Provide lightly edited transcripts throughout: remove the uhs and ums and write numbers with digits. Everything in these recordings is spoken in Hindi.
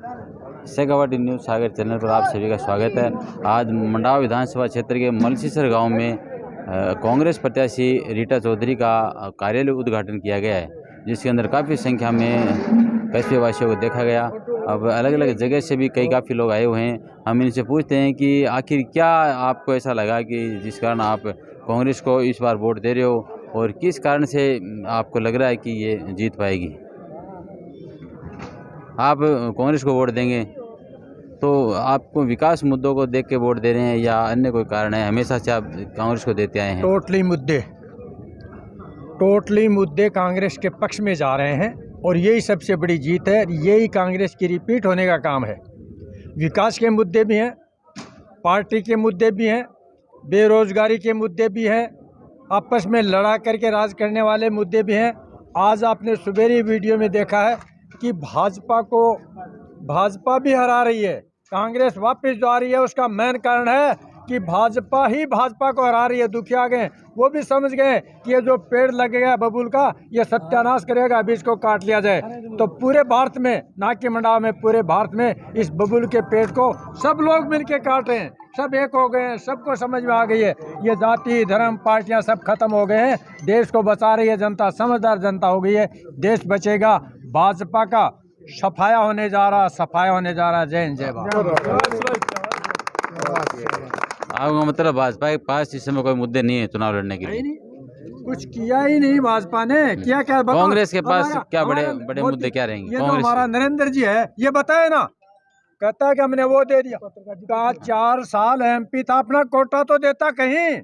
शेखावाटी न्यूज़ सागर चैनल पर आप सभी का स्वागत है। आज मंडावा विधानसभा क्षेत्र के मलसीसर गांव में कांग्रेस प्रत्याशी रीटा चौधरी का कार्यालय उद्घाटन किया गया है, जिसके अंदर काफ़ी संख्या में कस्बे वासियों को देखा गया। अब अलग अलग जगह से भी काफ़ी लोग आए हुए हैं। हम इनसे पूछते हैं कि आखिर क्या आपको ऐसा लगा कि जिस कारण आप कांग्रेस को इस बार वोट दे रहे हो, और किस कारण से आपको लग रहा है कि ये जीत पाएगी। आप कांग्रेस को वोट देंगे तो आपको विकास मुद्दों को देख के वोट दे रहे हैं या अन्य कोई कारण है? हमेशा से आप कांग्रेस को देते आए हैं। टोटली मुद्दे कांग्रेस के पक्ष में जा रहे हैं और यही सबसे बड़ी जीत है। यही कांग्रेस की रिपीट होने का काम है। विकास के मुद्दे भी हैं, पार्टी के मुद्दे भी हैं, बेरोजगारी के मुद्दे भी हैं, आपस में लड़ा करके राज करने वाले मुद्दे भी हैं। आज आपने सुबेरी वीडियो में देखा है कि भाजपा भी हरा रही है, कांग्रेस वापस जो आ रही है। उसका मेन कारण है कि भाजपा को हरा रही है। दुखिया गए, वो भी समझ गए कि ये जो पेड़ लगेगा बबूल का, ये सत्यानाश करेगा, अभी इसको काट लिया जाए। तो पूरे भारत में, ना कि मंडावा में, पूरे भारत में इस बबूल के पेड़ को सब लोग मिलके काट रहे हैं। सब एक हो गए हैं, सबको समझ में आ गई है ये जाति धर्म पार्टियां सब खत्म हो गए हैं। देश को बचा रही है जनता, समझदार जनता हो गई है। देश बचेगा। भाजपा का सफाया होने जा रहा। जय हिंद, जय भारत। आपका मतलब भाजपा के पास इस समय कोई मुद्दे नहीं है चुनाव लड़ने के लिए? कुछ किया ही नहीं भाजपा ने। किया क्या? कांग्रेस के पास क्या बड़े मुद्दे क्या रहेंगे? ये तो हमारा नरेंद्र जी है, ये बताए ना, कहता है कि हमने वो दे दिया। का 4 साल MP था, अपना कोटा तो देता कहीं।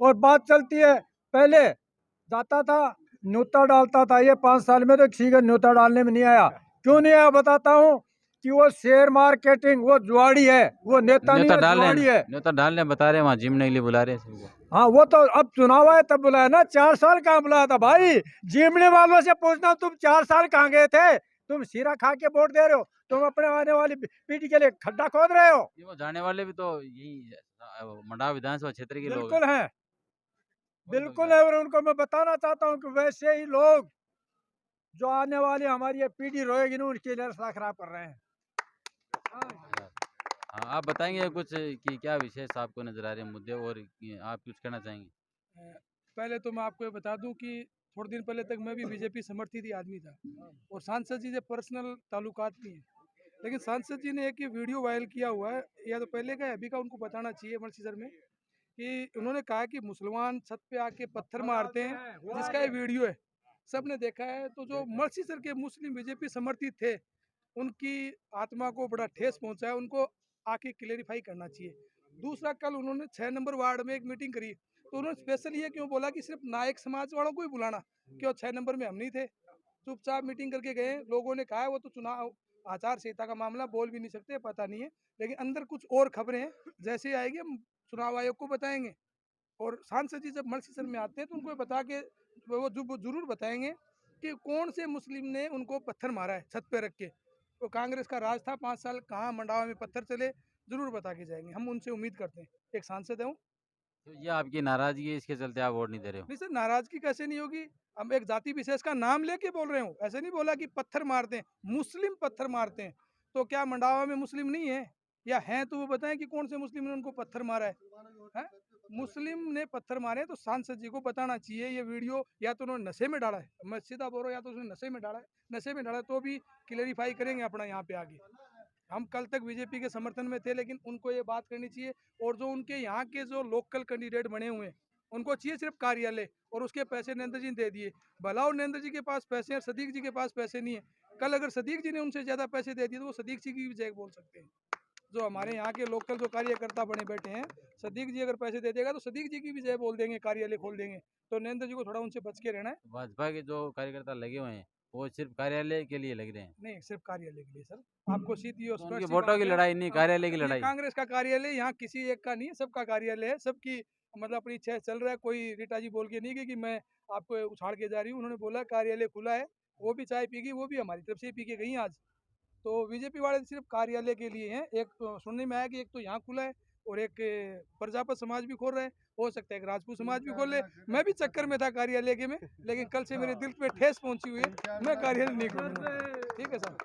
और बात चलती है, पहले जाता था न्योता डालता था, ये 5 साल में तो किसी का न्योता डालने में नहीं आया। क्यों नहीं आया बताता हूँ कि वो शेयर मार्केटिंग, वो जुआड़ी है, वो नेता नहीं है, जुआड़ी है। न्योता डालने बता रहे हैं, वहाँ जिम के लिए बुला रहे हैं। हाँ, वो तो अब चुनाव आया तब बुलाया ना, 4 साल कहाँ बुलाया था भाई। जिमने वालों से पूछना, तुम 4 साल कहाँ गए थे? तुम सीरा खा के वोट दे रहे हो, तुम अपने आने वाली पीढ़ी के लिए खड्डा खोद रहे हो। ये वो जाने वाले भी तो यही मंडावा विधानसभा क्षेत्र के लोग बिल्कुल हैं, बिल्कुल है। और उनको मैं बताना चाहता हूँ कि वैसे ही लोग जो आने वाली हमारी ये पीढ़ी रोएगी ना, उनके लिए रास्ता खराब कर रहे हैं। हाँ, आप बताएंगे कुछ कि क्या विशेष आपको नजर आ रहे हैं मुद्दे, और आप कुछ कहना चाहेंगे? पहले तो मैं आपको ये बता दूं कि थोड़े दिन पहले तक मैं भी बीजेपी समर्थित ही आदमी था, और सांसद जी से पर्सनल ताल्लुकात भी हैं। लेकिन सांसद जी ने एक ये वीडियो वायरल किया हुआ है, या तो पहले का अभी का, उनको बताना चाहिए मलसीसर में, कि उन्होंने कहा कि मुसलमान छत पे आके पत्थर मारते हैं, जिसका ये वीडियो है, सबने देखा है। तो जो मलसीसर के मुस्लिम बीजेपी समर्थित थे, उनकी आत्मा को बड़ा ठेस पहुंचा है, उनको आके क्लेरिफाई करना चाहिए। दूसरा, कल उन्होंने 6 नंबर वार्ड में एक मीटिंग करी, तो उन्होंने स्पेशल ये क्यों बोला कि सिर्फ नायक समाज वालों को ही बुलाना, क्यों 6 नंबर में हम नहीं थे? चुपचाप मीटिंग करके गए। लोगों ने कहा है वो तो चुनाव आचार संहिता का मामला, बोल भी नहीं सकते, पता नहीं है। लेकिन अंदर कुछ और खबरें हैं, जैसे ही आएगी हम चुनाव आयोग को बताएंगे। और सांसद जी जब मलसीसर में आते हैं तो उनको बता के वो जरूर बताएंगे कि कौन से मुस्लिम ने उनको पत्थर मारा है छत पे रख के। तो कांग्रेस का राज था 5 साल, कहाँ मंडावा में पत्थर चले, जरूर बता के जाएंगे। हम उनसे उम्मीद करते हैं। एक सांसद है, तो ये आपकी नाराजगी है, इसके चलते आप वोट नहीं दे रहे हो? नहीं सर, नाराजगी कैसे नहीं होगी? हम एक जाति विशेष का नाम लेके बोल रहे हो, ऐसे नहीं बोला कि पत्थर मारते हैं, मुस्लिम पत्थर मारते हैं। तो क्या मंडावा में मुस्लिम नहीं है, या हैं तो वो बताएं कि कौन से मुस्लिम ने उनको पत्थर मारा है? मुस्लिम ने पत्थर मारे हैं, तो सांसद जी को बताना चाहिए। ये वीडियो या तो उन्होंने नशे में डाला है, मैं सीधा बोल रहा हूँ, या तो उसने नशे में डाला है। नशे में डाला तो भी क्लेरिफाई करेंगे अपना यहाँ पे आगे। हम कल तक बीजेपी के समर्थन में थे, लेकिन उनको ये बात करनी चाहिए। और जो उनके यहाँ के जो लोकल कैंडिडेट बने हुए हैं, उनको चाहिए सिर्फ कार्यालय, और उसके पैसे नरेंद्र जी ने दे दिए। भला और नरेंद्र जी के पास पैसे हैं, सदीक जी के पास पैसे नहीं है। कल अगर सदीक जी ने उनसे ज़्यादा पैसे दे दिए तो वो सदीक जी की भी जय बोल सकते हैं। जो हमारे यहाँ के लोकल जो कार्यकर्ता बने बैठे हैं, सदीक जी अगर पैसे दे देगा तो सदीक जी की भी जय बोल देंगे, कार्यालय खोल देंगे। तो नरेंद्र जी को थोड़ा उनसे बच के रहना है। भाजपा के जो कार्यकर्ता लगे हुए हैं वो सिर्फ कार्यालय के लिए लग रहे हैं? नहीं, सिर्फ कार्यालय के लिए सर, आपको सीधी और उनके वोटों की लड़ाई नहीं, कार्यालय की लड़ाई। कांग्रेस का कार्यालय यहाँ किसी एक का नहीं है, सबका कार्यालय है, सबकी मतलब अपनी इच्छा चल रहा है। कोई रीटा जी बोल के नहीं गई कि मैं आपको उछाड़ के जा रही हूँ। उन्होंने बोला कार्यालय खुला है, वो भी चाय पीगी, वो भी हमारी तरफ से पी के गई आज। तो बीजेपी वाले सिर्फ कार्यालय के लिए हैं। एक तो सुनने में आया कि एक तो यहाँ खुला है, और एक प्रजापत समाज भी खोल रहे हैं, हो सकता है एक राजपूत समाज भी खोल ले। मैं भी चक्कर में था कार्यालय के में, लेकिन कल से मेरे दिल पे ठेस पहुंची हुई है, मैं कार्यालय नहीं खोलूंगा। ठीक है सर।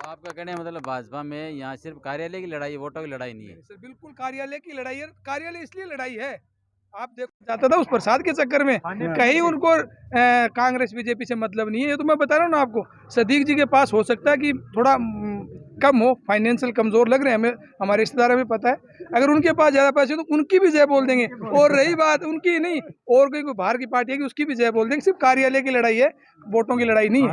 आपका कहने का मतलब भाजपा में यहाँ सिर्फ कार्यालय की लड़ाई, वोटों की लड़ाई नहीं है। सर बिल्कुल कार्यालय की लड़ाई है। कार्यालय इसलिए लड़ाई है, आप देखो जाता था उस प्रसाद के चक्कर में, कहीं उनको कांग्रेस बीजेपी से मतलब नहीं है। ये तो मैं बता रहा हूँ ना आपको, सदीक जी के पास हो सकता है कि थोड़ा कम हो, फाइनेंशियल कमजोर लग रहे हैं हमें, हमारे रिश्तेदार भी पता है। अगर उनके पास ज्यादा पैसे तो उनकी भी जय बोल देंगे, और रही बात उनकी नहीं, और कोई बाहर की पार्टी है कि उसकी भी जय बोल देंगे। सिर्फ कार्यालय की लड़ाई है, वोटों की लड़ाई नहीं है।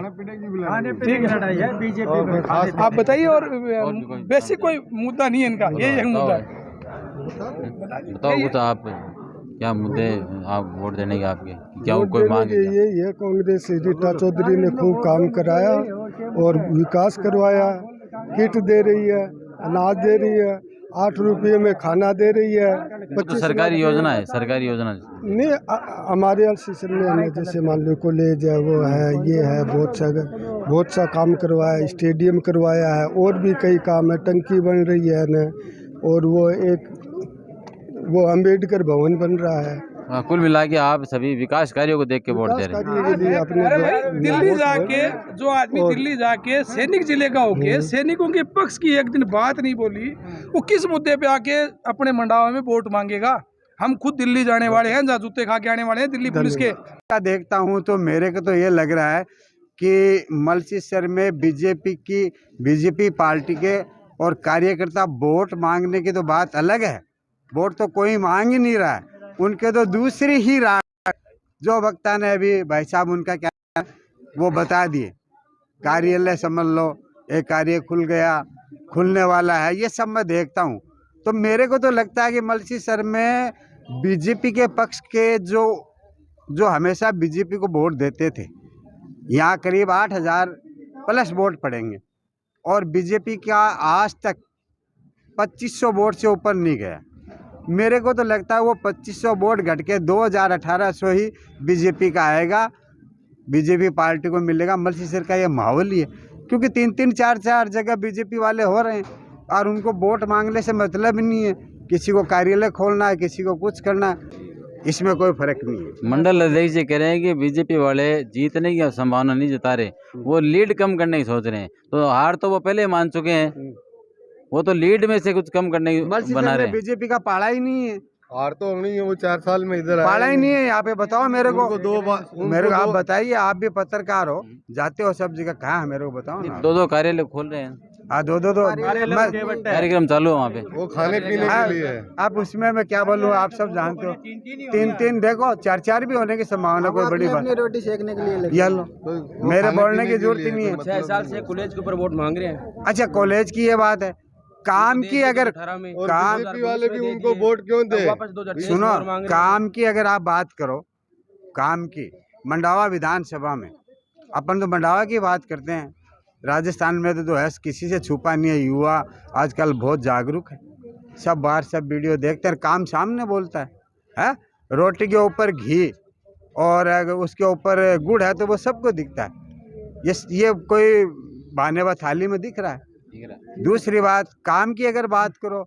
ठीक है, लड़ाई है बीजेपी में। आप बताइए, और भी कोई- बेसिक कोई मुद्दा नहीं है इनका, यही एक मुद्दा है। बताओ कुछ आप, क्या मुद्दे आप वोट देने के आपके, क्या वोट कोई देने मांग के है क्या? ये कांग्रेस रीटा चौधरी ने खूब काम कराया और विकास करवाया, किट दे रही है, अनाज दे रही है, 8 रुपये में खाना दे रही है। वो तो सरकारी योजना है, सरकारी योजना। नहीं, हमारे अलसीसर में है, जैसे मान लो कॉलेज है, वो है, ये है, बहुत सा काम करवाया, स्टेडियम करवाया है, और भी कई काम है, टंकी बन रही है न, और वो अम्बेडकर भवन बन रहा है। कुल मिला के आप सभी विकास कार्यों को देख के वोट दे रहे हैं। विकास कार्य के लिए अपने अरे भाई, दिल्ली वोट जाके जो आदमी दिल्ली जाके सैनिक जिले का होके सैनिकों के पक्ष की एक दिन बात नहीं बोली, वो किस मुद्दे पे आके अपने मंडावा में वोट मांगेगा? हम खुद दिल्ली जाने वाले हैं, जहाँ जूते खा के आने वाले हैं दिल्ली पुलिस के। का देखता हूं तो मेरे को तो ये लग रहा है कि मलसीसर में बीजेपी पार्टी के और कार्यकर्ता वोट मांगने की तो बात अलग है, वोट तो कोई मांग ही नहीं रहा है, उनके तो दूसरी ही राह। जो वक्ता ने अभी भाई साहब उनका क्या है वो बता दिए, कार्यालय समझ लो, एक कार्य खुल गया, खुलने वाला है, ये सब मैं देखता हूँ। तो मेरे को तो लगता है कि मलसीसर में बीजेपी के पक्ष के जो हमेशा बीजेपी को वोट देते थे, यहाँ करीब 8,000 प्लस वोट पड़ेंगे, और बीजेपी का आज तक 2500 वोट से ऊपर नहीं गया। मेरे को तो लगता है वो 2500 वोट घट के 2,000-1,800 ही बीजेपी का आएगा, बीजेपी पार्टी को मिलेगा। मलसीसर का ये माहौल ही है, क्योंकि 3-3, 4-4 जगह बीजेपी वाले हो रहे हैं, और उनको वोट मांगने से मतलब ही नहीं है। किसी को कार्यालय खोलना है, किसी को कुछ करना है, इसमें कोई फर्क नहीं है। मंडल अध्यक्ष जी कह रहे हैं कि बीजेपी वाले जीतने की संभावना नहीं जता रहे, वो लीड कम करने की सोच रहे हैं। तो हार तो वो पहले ही मान चुके हैं, वो तो लीड में से कुछ कम करने की बना रहे हैं। बीजेपी का पाड़ा ही नहीं है, हार तो नहीं है, वो 4 साल में इधर पाड़ा ही नहीं है। यहाँ पे बताओ मेरे को, मेरे को आप दो बताइए, आप भी पत्रकार हो, जाते हो सब जगह, कहाँ है मेरे को बताओ ना। 2-2 कार्यालय खोल रहे हैं, दो कार्यक्रम चालू है वहाँ पे। वो खाने पीने के लिए है। आप उसमें मैं क्या बोलूँ, आप सब जानते हो, 3-3 देखो, 4-4 भी होने की संभावना, कोई बड़ी बात। रोटी सेकने के लिए ये लो, मेरे बोलने की जरूरत ही नहीं है। 6 साल से कॉलेज के ऊपर वोट मांग रहे हैं। अच्छा, कॉलेज की ये बात है, काम की अगर और काम बीजेपी वाले भी उनको वोट क्यों दे? सुनो, काम की अगर आप बात करो, काम की मंडावा विधानसभा में, अपन तो मंडावा की बात करते हैं, राजस्थान में तो है, किसी से छुपा नहीं है। युवा आजकल बहुत जागरूक है, सब बाहर सब वीडियो देखते हैं, काम सामने बोलता है? रोटी के ऊपर घी और अगर उसके ऊपर गुड़ है तो वो सबको दिखता है। ये कोई बहाने व थाली में दिख रहा है। दूसरी बात, काम की अगर बात करो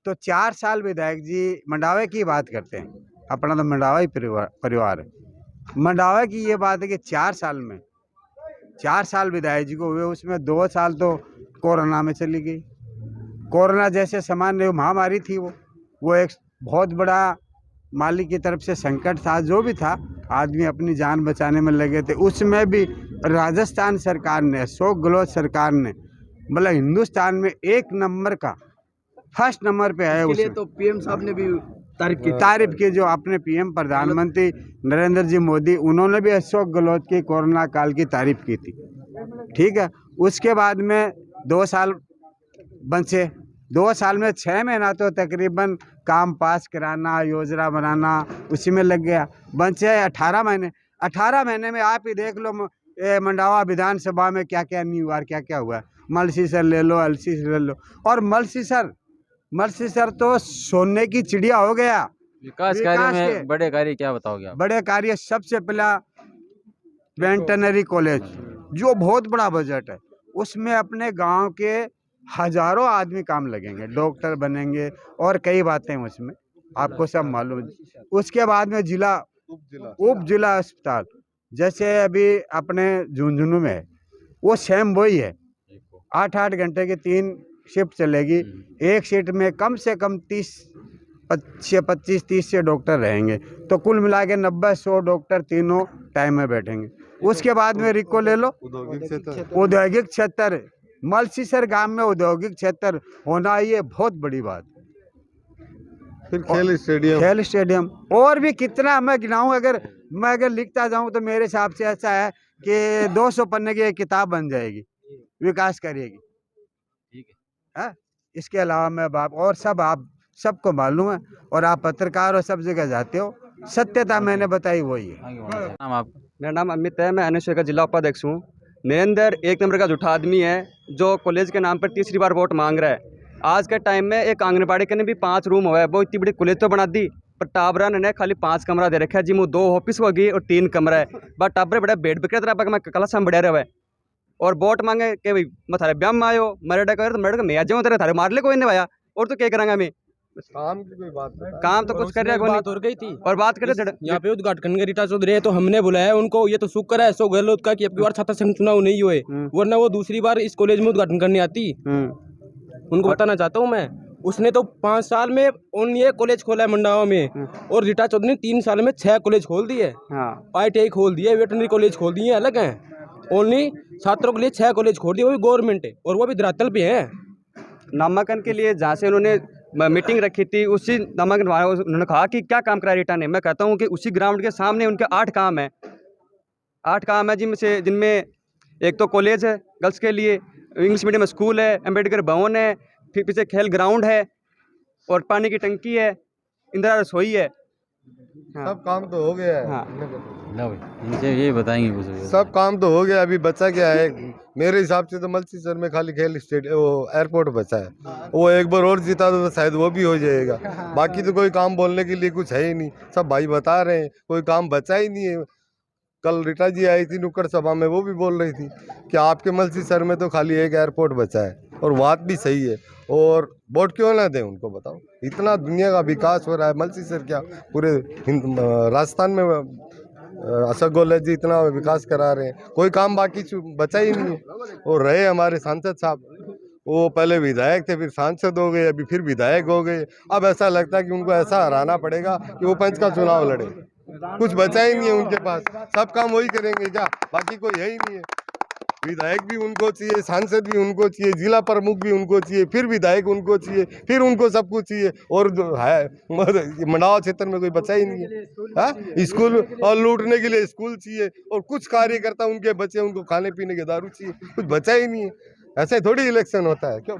तो 4 साल विधायक जी मंडावे की बात करते हैं, अपना तो मंडावा ही परिवार है। मंडावा की ये बात है कि 4 साल विधायक जी को हुए, उसमें 2 साल तो कोरोना में चली गई। कोरोना जैसे सामान्य महामारी थी, वो एक बहुत बड़ा मालिक की तरफ से संकट था, जो भी था, आदमी अपनी जान बचाने में लगे थे। उसमें भी राजस्थान सरकार ने, अशोक गहलोत सरकार ने, मतलब हिंदुस्तान में 1 नंबर का, फर्स्ट नंबर पे है। उसमें तो पीएम साहब ने भी तारीफ की, जो अपने पीएम प्रधानमंत्री नरेंद्र जी मोदी, उन्होंने भी अशोक गहलोत की कोरोना काल की तारीफ की थी। ठीक है, उसके बाद में 2 साल बचे, 2 साल में 6 महीना तो तकरीबन काम पास कराना, योजना बनाना, उसी में लग गया। बचे 18 महीने। 18 महीने में आप ही देख लो, मंडावा विधानसभा में क्या क्या नहीं हुआ, क्या क्या हुआ। मलसीसर ले लो, अलसीसर ले लो, और मलसीसर तो सोने की चिड़िया हो गया। विकास कार्य में बड़े कार्य क्या बताओगे आप? बड़े कार्य, सबसे पहला वेटरनरी कॉलेज, जो बहुत बड़ा बजट है, उसमें अपने गांव के हजारों आदमी काम लगेंगे, डॉक्टर बनेंगे और कई बातें उसमें आपको सब मालूम है। उसके बाद में उप जिला अस्पताल, जैसे अभी अपने झुंझुनू में है, वो सेम वही है। 8-8 घंटे की 3 शिफ्ट चलेगी। एक शिफ्ट में कम से कम 25-30 से डॉक्टर रहेंगे, तो कुल मिला के 90-100 डॉक्टर तीनों टाइम में बैठेंगे। उसके बाद में रिको ले लो, औद्योगिक क्षेत्र, मलसीसर गांव में औद्योगिक क्षेत्र होना ये बहुत बड़ी बात। फिर खेल स्टेडियम और भी कितना मैं गिनाऊं, मैं अगर लिखता जाऊं तो मेरे हिसाब से ऐसा है कि 200 पन्ने की एक किताब बन जाएगी, विकास करेगी। ठीक है, इसके अलावा मैं बाप और सब आप सबको मालूम है, और आप पत्रकार और सब जगह जाते हो, सत्यता मैंने बताई वही है। नाम आप? मेरा नाम अमित है, मैं अनिश्चय का जिला उपाध्यक्ष हूँ। मेरे अंदर एक नंबर का झूठा आदमी है जो कॉलेज के नाम पर तीसरी बार वोट मांग रहा है। आज के टाइम में एक आंगनबाड़ी के ने भी 5 रूम हुआ है, वो इतनी बड़ी कॉलेज तो बना दी, पर टाबरा ने खाली 5 कमरा दे रखा है जी। 2 ऑफिस होगी और 3 कमरा है, बट टाबरे बड़ा बेड बिक्रे तरह मैं कल शाम बढ़िया रहा है। और वोट मांगे कि भाई मैं थारे ब्याह में आयो, मेरे डा कर तो मेरे मैं आ जाऊँ तेरे थारे मार ले कोई नहीं आया, और तो क्या करांगा मैं? काम की कोई बात नहीं। काम तो कुछ कर रहा है, बात हो गई थी और बात करे यहाँ पे उद्घाटन के रीटा चौधरी है, तो हमने बुलाया उनको। ये तो शुक्र है सो गहलोत का कि अब की बार छात्र संघ चुनाव नहीं हुए, वरना वो दूसरी बार इस कॉलेज में उद्घाटन करने आती। उनको बताना चाहता हूँ मैं, उसने तो 5 साल में ओनली एक कॉलेज खोला है मंडावा में, और रीटा चौधरी ने 3 साल में 6 कॉलेज खोल दिए। ITI खोल दिए, वेटनरी कॉलेज खोल दिए, अलग हैं। ओनली छात्रों के लिए 6 कॉलेज खोल दिए, वो भी गवर्नमेंट है, और वो भी धरातल पे है। नामांकन के लिए जहाँ से उन्होंने मीटिंग रखी थी, उसी नामांकन उन्होंने कहा कि क्या काम करा रीटा ने। मैं कहता हूँ कि उसी ग्राउंड के सामने उनके 8 काम है, 8 काम है जिनमें एक तो कॉलेज है गर्ल्स के लिए, इंग्लिश मीडियम स्कूल है, अम्बेडकर भवन है, फिर पीछे खेल ग्राउंड है, और पानी की टंकी है, इंदिरा रसोई है। सब काम तो हो गया है। हाँ। लो भाई, इनसे ये बताएंगे कुछ। सब काम तो हो गया, अभी बचा क्या है? मेरे हिसाब से तो मलसीसर में खाली खेल स्टेडियम, वो एयरपोर्ट बचा है। वो एक बार और जीता तो शायद वो भी हो जाएगा। बाकी तो कोई काम बोलने के लिए कुछ है ही नहीं। सब भाई बता रहे हैं कोई काम बचा ही नहीं है। कल रीटा जी आई थी नुक्कड़ सभा में, वो भी बोल रही थी कि आपके मलसीसर में तो खाली एक एयरपोर्ट बचा है, और बात भी सही है। और वोट क्यों ना दें उनको, बताओ? इतना दुनिया का विकास हो रहा है, मलसीसर क्या पूरे राजस्थान में अशोक गहलोत जी इतना विकास करा रहे हैं, कोई काम बाकी बचा ही नहीं है। और रहे हमारे सांसद साहब, वो पहले विधायक थे, फिर सांसद हो गए, अभी फिर विधायक हो गए। अब ऐसा लगता है कि उनको ऐसा हराना पड़ेगा कि वो पंच का चुनाव लड़े। कुछ बचा ही नहीं है उनके पास, सब काम वही करेंगे क्या? बाकी कोई है ही नहीं है। विधायक भी उनको चाहिए, सांसद भी उनको चाहिए, जिला प्रमुख भी उनको चाहिए, फिर विधायक उनको चाहिए, फिर उनको सब कुछ चाहिए। और जो है मंडावा क्षेत्र में कोई बचा ही नहीं है। स्कूल और लूटने के लिए स्कूल चाहिए, और कुछ कार्यकर्ता उनके बच्चे, उनको खाने पीने के दारू चाहिए, कुछ बचा ही नहीं है। ऐसे थोड़ी इलेक्शन होता है क्यों?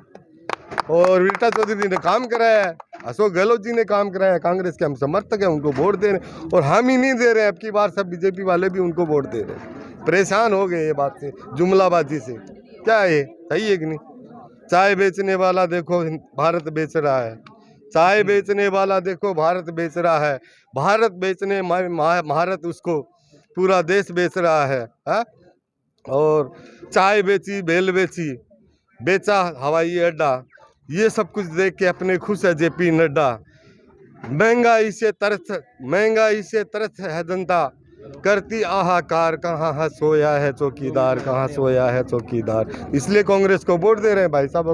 और रीटा चौधरी ने काम कराया है, अशोक गहलोत जी ने काम कराया है, कांग्रेस के हम समर्थक हैं, उनको वोट दे रहे हैं। और हम ही नहीं दे रहे हैं, अब की बार सब बीजेपी वाले भी उनको वोट दे रहे हैं। परेशान हो गए ये बात से, जुमलाबाजी से। क्या है, सही है कि नहीं? चाय बेचने वाला देखो भारत बेच रहा है, चाय बेचने वाला देखो भारत बेच रहा है, भारत बेचने भारत उसको पूरा देश बेच रहा है। और चाय बेची, बेल बेची, बेचा हवाई अड्डा, ये सब कुछ देख के अपने खुश है JP नड्डा। महंगाई से तरस है जनता, करती आहाकार, कहाँ है सोया है चौकीदार, कहाँ सोया है चौकीदार। इसलिए कांग्रेस को वोट दे रहे हैं भाई साहब।